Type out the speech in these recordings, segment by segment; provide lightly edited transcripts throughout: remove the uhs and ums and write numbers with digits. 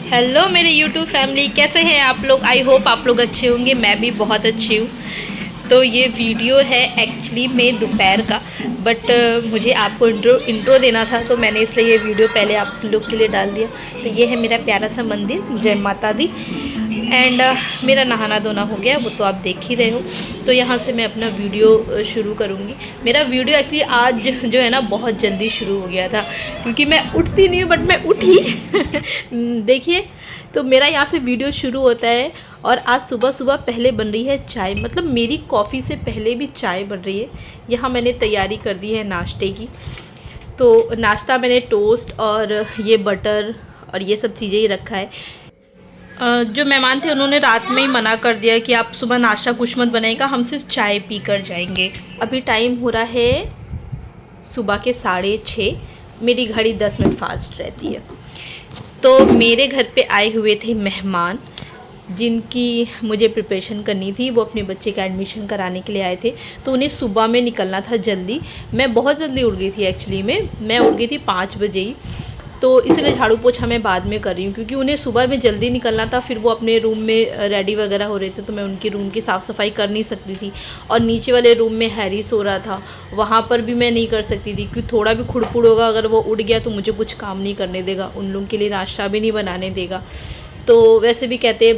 Hello मेरे YouTube family, कैसे हैं आप लोग। आई होप आप लोग अच्छे होंगे। मैं भी बहुत अच्छी हूँ। तो ये वीडियो है एक्चुअली में दोपहर का, बट मुझे आपको इंट्रो देना था, तो मैंने इसलिए ये वीडियो पहले आप लोग के लिए डाल दिया। तो ये है मेरा प्यारा सा मंदिर, जय माता दी। एंड मेरा नहाना धोना हो गया, वो तो आप देख ही रहे हो। तो यहाँ से मैं अपना वीडियो शुरू करूँगी। मेरा वीडियो एक्चुअली आज जो है ना बहुत जल्दी शुरू हो गया था, क्योंकि मैं उठती नहीं हूँ बट मैं उठी देखिए, तो मेरा यहाँ से वीडियो शुरू होता है। और आज सुबह सुबह पहले बन रही है चाय, मतलब मेरी कॉफ़ी से पहले भी चाय बन रही है। यहाँ मैंने तैयारी कर दी है नाश्ते की। तो नाश्ता मैंने टोस्ट और ये बटर और ये सब चीज़ें ही रखा है। जो मेहमान थे उन्होंने रात में ही मना कर दिया कि आप सुबह नाश्ता कुछ मत बनाएगा, हम सिर्फ चाय पी कर जाएंगे। अभी टाइम हो रहा है सुबह के 6:30। मेरी घड़ी 10 मिनट फास्ट रहती है। तो मेरे घर पे आए हुए थे मेहमान, जिनकी मुझे प्रिपरेशन करनी थी। वो अपने बच्चे का एडमिशन कराने के लिए आए थे, तो उन्हें सुबह में निकलना था जल्दी। मैं बहुत जल्दी उठ गई थी एक्चुअली में, मैं उठ गई थी 5 बजे ही। तो इसलिए झाड़ू पोछा मैं बाद में कर रही हूँ, क्योंकि उन्हें सुबह में जल्दी निकलना था। फिर वो अपने रूम में रेडी वगैरह हो रहे थे, तो मैं उनके रूम की साफ़ सफाई कर नहीं सकती थी। और नीचे वाले रूम में हैरी सो रहा था, वहाँ पर भी मैं नहीं कर सकती थी, क्योंकि थोड़ा भी खुड़पुड़ होगा, अगर वो उठ गया तो मुझे कुछ काम नहीं करने देगा, उन लोगों के लिए नाश्ता भी नहीं बनाने देगा। तो वैसे भी कहते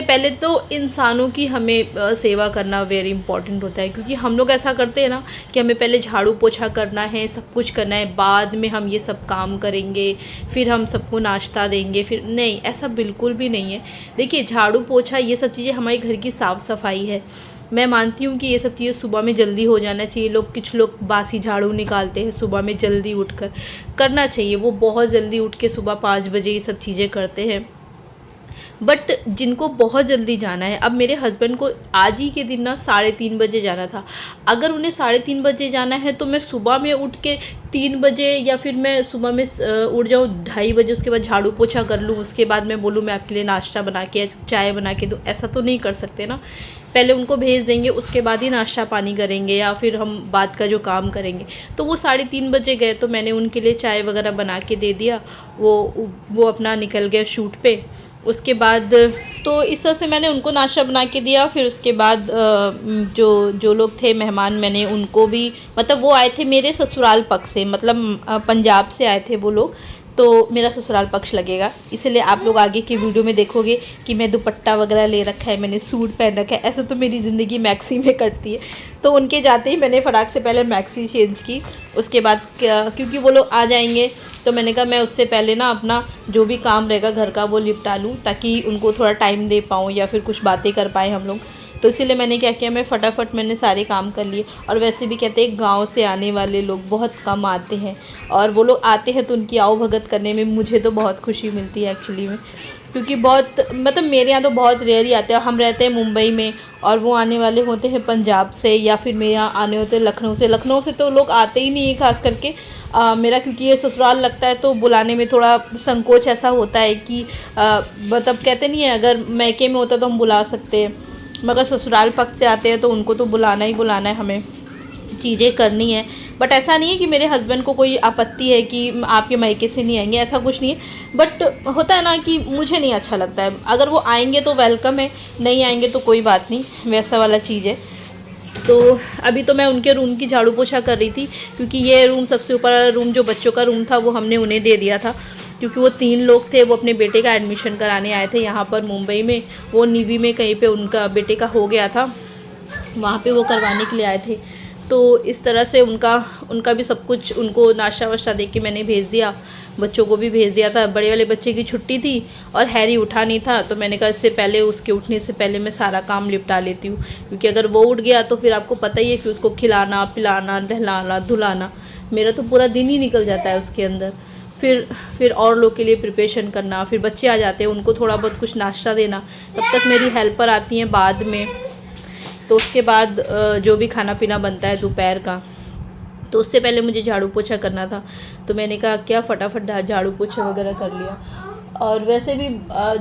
पहले तो इंसानों की हमें सेवा करना वेरी इंपॉर्टेंट होता है, क्योंकि हम लोग ऐसा करते हैं ना कि हमें पहले झाड़ू पोछा करना है, सब कुछ करना है, बाद में हम ये सब काम करेंगे, फिर हम सबको नाश्ता देंगे। फिर नहीं, ऐसा बिल्कुल भी नहीं है। देखिए, झाड़ू पोछा ये सब चीज़ें हमारे घर की साफ़ सफाई है। मैं मानती हूँ कि ये सब चीज़ें सुबह में जल्दी हो जाना चाहिए। कुछ लोग बासी झाड़ू निकालते हैं सुबह में, जल्दी उठकर करना चाहिए। वो बहुत जल्दी उठ के सुबह 5 बजे ये सब चीज़ें करते हैं। बट जिनको बहुत जल्दी जाना है, अब मेरे हस्बैंड को आज ही के दिन ना 3:30 बजे जाना था। अगर उन्हें 3:30 बजे जाना है, तो मैं सुबह में उठ के 3 बजे, या फिर मैं सुबह में उठ जाऊँ 2:30 बजे, उसके बाद झाड़ू पोछा कर लूँ, उसके बाद मैं बोलूँ मैं आपके लिए नाश्ता बना के चाय बना के दूँ। ऐसा तो नहीं कर सकते ना। पहले उनको भेज देंगे, उसके बाद ही नाश्ता पानी करेंगे, या फिर हम बाद का जो काम करेंगे। तो वो 3:30 बजे गए, तो मैंने उनके लिए चाय वगैरह बना के दे दिया। वो अपना निकल गए शूट पे। उसके बाद तो इस तरह से मैंने उनको नाश्ता बना के दिया। फिर उसके बाद जो लोग थे मेहमान, मैंने उनको भी, मतलब वो आए थे मेरे ससुराल पक्ष से, मतलब पंजाब से आए थे वो लोग। तो मेरा ससुराल पक्ष लगेगा, इसलिए आप लोग आगे की वीडियो में देखोगे कि मैं दुपट्टा वगैरह ले रखा है, मैंने सूट पहन रखा है। ऐसे तो मेरी ज़िंदगी मैक्सी में कटती है। तो उनके जाते ही मैंने फटाक से पहले मैक्सी चेंज की। उसके बाद क्योंकि वो लोग आ जाएंगे, तो मैंने कहा मैं उससे पहले ना अपना जो भी काम रहेगा घर का वो निपटा लूँ, ताकि उनको थोड़ा टाइम दे पाऊँ या फिर कुछ बातें कर पाएँ हम लोग। तो इसीलिए मैंने क्या किया, मैं फटाफट मैंने सारे काम कर लिए। और वैसे भी कहते हैं गांव से आने वाले लोग बहुत कम आते हैं, और वो लोग आते हैं तो उनकी आओ भगत करने में मुझे तो बहुत खुशी मिलती है एक्चुअली में। क्योंकि बहुत, मतलब मेरे यहाँ तो बहुत रेयर ही आते हैं। हम रहते हैं मुंबई में, और वो आने वाले होते हैं पंजाब से, या फिर मेरे यहाँ आने होते हैं लखनऊ से। लखनऊ से तो लोग आते ही नहीं है खास करके। मेरा क्योंकि ये ससुराल लगता है, तो बुलाने में थोड़ा संकोच ऐसा होता है कि मतलब कहते नहीं है, अगर मैके में होता तो हम बुला सकते हैं, मगर ससुराल पक्ष से आते हैं तो उनको तो बुलाना ही बुलाना है, हमें चीज़ें करनी है। बट ऐसा नहीं है कि मेरे हस्बैंड को कोई आपत्ति है कि आपके मायके से नहीं आएंगे, ऐसा कुछ नहीं है। बट होता है ना कि मुझे नहीं अच्छा लगता है। अगर वो आएंगे तो वेलकम है, नहीं आएंगे तो कोई बात नहीं, वैसा वाला चीज़ है। तो अभी तो मैं उनके रूम की झाड़ू पोछा कर रही थी, क्योंकि ये रूम सबसे ऊपर रूम जो बच्चों का रूम था वो हमने उन्हें दे दिया था, क्योंकि वो 3 लोग थे। वो अपने बेटे का एडमिशन कराने आए थे यहाँ पर मुंबई में। वो नीवी में कहीं पे उनका बेटे का हो गया था, वहाँ पे वो करवाने के लिए आए थे। तो इस तरह से उनका भी सब कुछ, उनको नाश्ता वाश्ता दे के मैंने भेज दिया। बच्चों को भी भेज दिया था। बड़े वाले बच्चे की छुट्टी थी और हैरी उठा नहीं था, तो मैंने कहा इससे पहले, उसके उठने से पहले मैं सारा काम निपटा लेती हूँ, क्योंकि अगर वो उठ गया तो फिर आपको पता ही है कि उसको खिलाना पिलाना नहलाना धुलाना, मेरा तो पूरा दिन ही निकल जाता है उसके अंदर। फिर और लोग के लिए प्रिपरेशन करना, फिर बच्चे आ जाते हैं उनको थोड़ा बहुत कुछ नाश्ता देना, तब तक मेरी हेल्पर आती हैं बाद में। तो उसके बाद जो भी खाना पीना बनता है दोपहर का, तो उससे पहले मुझे झाड़ू पोछा करना था। तो मैंने कहा क्या फटाफट झाड़ू पोछा वगैरह कर लिया। और वैसे भी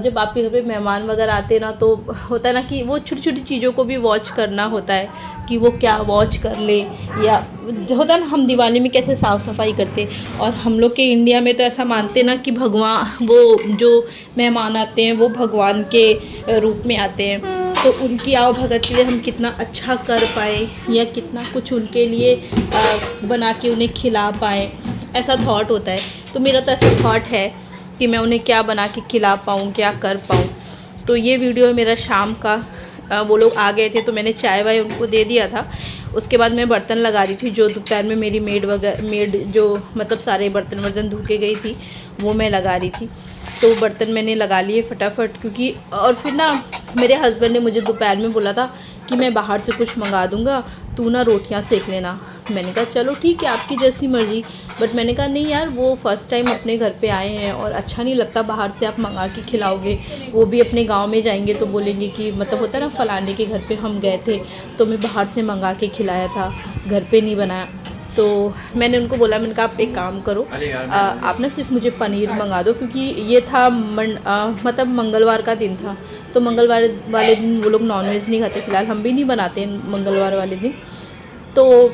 जब आपके घर पे मेहमान वगैरह आते हैं ना, तो होता है ना कि वो छोटी छोटी चीज़ों को भी वॉच करना होता है कि वो क्या वॉच कर ले। या होता है ना, हम दिवाली में कैसे साफ़ सफाई करते, और हम लोग के इंडिया में तो ऐसा मानते हैं ना कि भगवान, वो जो मेहमान आते हैं वो भगवान के रूप में आते हैं, तो उनकी आओ भगत के लिए हम कितना अच्छा कर पाए या कितना कुछ उनके लिए बना के उन्हें खिला पाए, ऐसा थॉट होता है। तो मेरा तो ऐसा थॉट है कि मैं उन्हें क्या बना के खिला पाऊँ, क्या कर पाऊँ। तो ये वीडियो है मेरा शाम का। वो लोग आ गए थे तो मैंने चाय वाय उनको दे दिया था। उसके बाद मैं बर्तन लगा रही थी, जो दोपहर में मेरी मेड जो मतलब सारे बर्तन वर्तन धो के गई थी, वो मैं लगा रही थी। तो बर्तन मैंने लगा लिए फटाफट, क्योंकि और फिर ना मेरे हस्बैंड ने मुझे दोपहर में बोला था कि मैं बाहर से कुछ मंगा दूंगा, तू ना रोटियां सेक लेना। मैंने कहा चलो ठीक है, आपकी जैसी मर्ज़ी। बट मैंने कहा नहीं यार, वो फ़र्स्ट टाइम अपने घर पे आए हैं और अच्छा नहीं लगता बाहर से आप मंगा के खिलाओगे। वो भी अपने गांव में जाएंगे तो बोलेंगे कि मतलब होता है ना, फ़लाने के घर पे हम गए थे तो मैं बाहर से मंगा के खिलाया था, घर पे नहीं बनाया। तो मैंने उनको बोला, मैंने कहा आप एक काम करो, आप ना सिर्फ मुझे पनीर मंगा दो, क्योंकि ये था मतलब मंगलवार का दिन था, तो मंगलवार वाले दिन वो लोग नॉनवेज नहीं खाते, फ़िलहाल हम भी नहीं बनाते मंगलवार वाले दिन। तो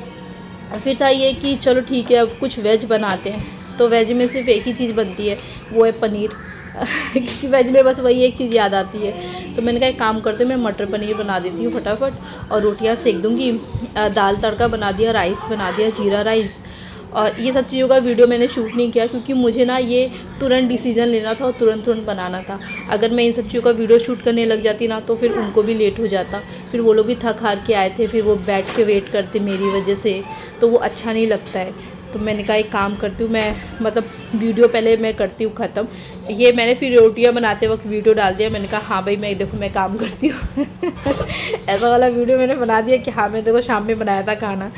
फिर था ये कि चलो ठीक है, अब कुछ वेज बनाते हैं। तो वेज में सिर्फ एक ही चीज़ बनती है, वो है पनीर क्योंकि वेज में बस वही एक चीज़ याद आती है। तो मैंने कहा एक काम करते मैं मटर पनीर बना देती हूँ फटाफट, और रोटियाँ सेक दूँगी। दाल तड़का बना दिया, राइस बना दिया, जीरा राइस। और ये सब चीज़ों का वीडियो मैंने शूट नहीं किया, क्योंकि मुझे ना ये तुरंत डिसीजन लेना था और तुरंत बनाना था। अगर मैं इन सब चीज़ों का वीडियो शूट करने लग जाती ना, तो फिर उनको भी लेट हो जाता, फिर वो लोग भी थक हार के आए थे, फिर वो बैठ के वेट करते मेरी वजह से, तो वो अच्छा नहीं लगता है। तो मैंने कहा एक काम करती हूँ मैं, मतलब वीडियो पहले मैं करती हूँ ख़त्म। ये मैंने फिर रोटियाँ बनाते वक्त वीडियो डाल दिया, मैंने कहा हाँ भाई मैं देखो मैं काम करती हूँ ऐसा वाला वीडियो मैंने बना दिया कि हाँ मैं देखो शाम में बनाया था खाना।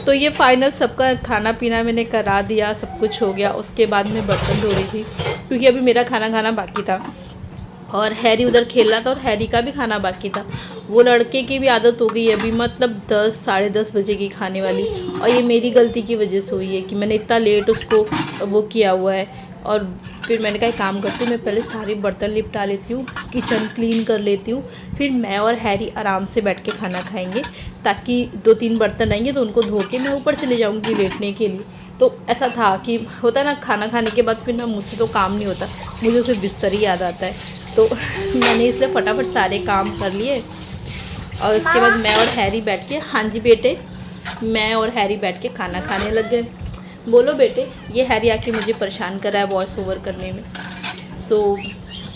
तो ये फाइनल सबका खाना पीना मैंने करा दिया, सब कुछ हो गया। उसके बाद मैं बर्तन धो रही थी, क्योंकि अभी मेरा खाना खाना बाकी था, और हैरी उधर खेल रहा था, और हैरी का भी खाना बाकी था। वो लड़के की भी आदत हो गई है अभी, मतलब 10 साढ़े 10 बजे की खाने वाली, और ये मेरी गलती की वजह से हुई है कि मैंने इतना लेट उसको वो किया हुआ है। और फिर मैंने कहा एक काम करती हूँ, मैं पहले सारे बर्तन लिपटा लेती हूँ, किचन क्लीन कर लेती हूँ, फिर मैं और हैरी आराम से बैठ के खाना खाएंगे, ताकि 2-3 बर्तन आएंगे तो उनको धो के मैं ऊपर चले जाऊँगी लेटने के लिए। तो ऐसा था कि होता है ना, खाना खाने के बाद फिर ना मुझसे तो काम नहीं होता, मुझे सिर्फ बिस्तर ही याद आता है। तो मैंने इसलिए फटाफट सारे काम कर लिए, और उसके बाद मैं और हैरी बैठ के, हाँ जी बेटे, मैं और हैरी बैठ के खाना खाने लग गए। बोलो बेटे, ये हैरी आके मुझे परेशान कर रहा है वॉइस ओवर करने में। सो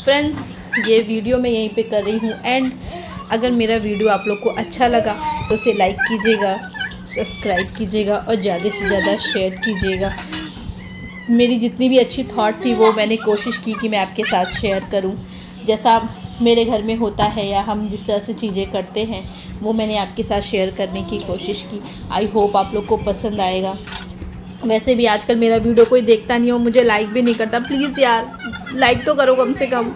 फ्रेंड्स, ये वीडियो मैं यहीं पे कर रही हूँ एंड। अगर मेरा वीडियो आप लोग को अच्छा लगा तो उसे लाइक कीजिएगा, सब्सक्राइब कीजिएगा और ज़्यादा से ज़्यादा शेयर कीजिएगा। मेरी जितनी भी अच्छी थॉट थी वो मैंने कोशिश की कि मैं आपके साथ शेयर करूं, जैसा मेरे घर में होता है या हम जिस तरह से चीज़ें करते हैं वो मैंने आपके साथ शेयर करने की कोशिश की। आई होप आप लोग को पसंद आएगा। वैसे भी आजकल मेरा वीडियो कोई देखता नहीं हो, मुझे लाइक भी नहीं करता, प्लीज़ यार लाइक तो करो कम से कम।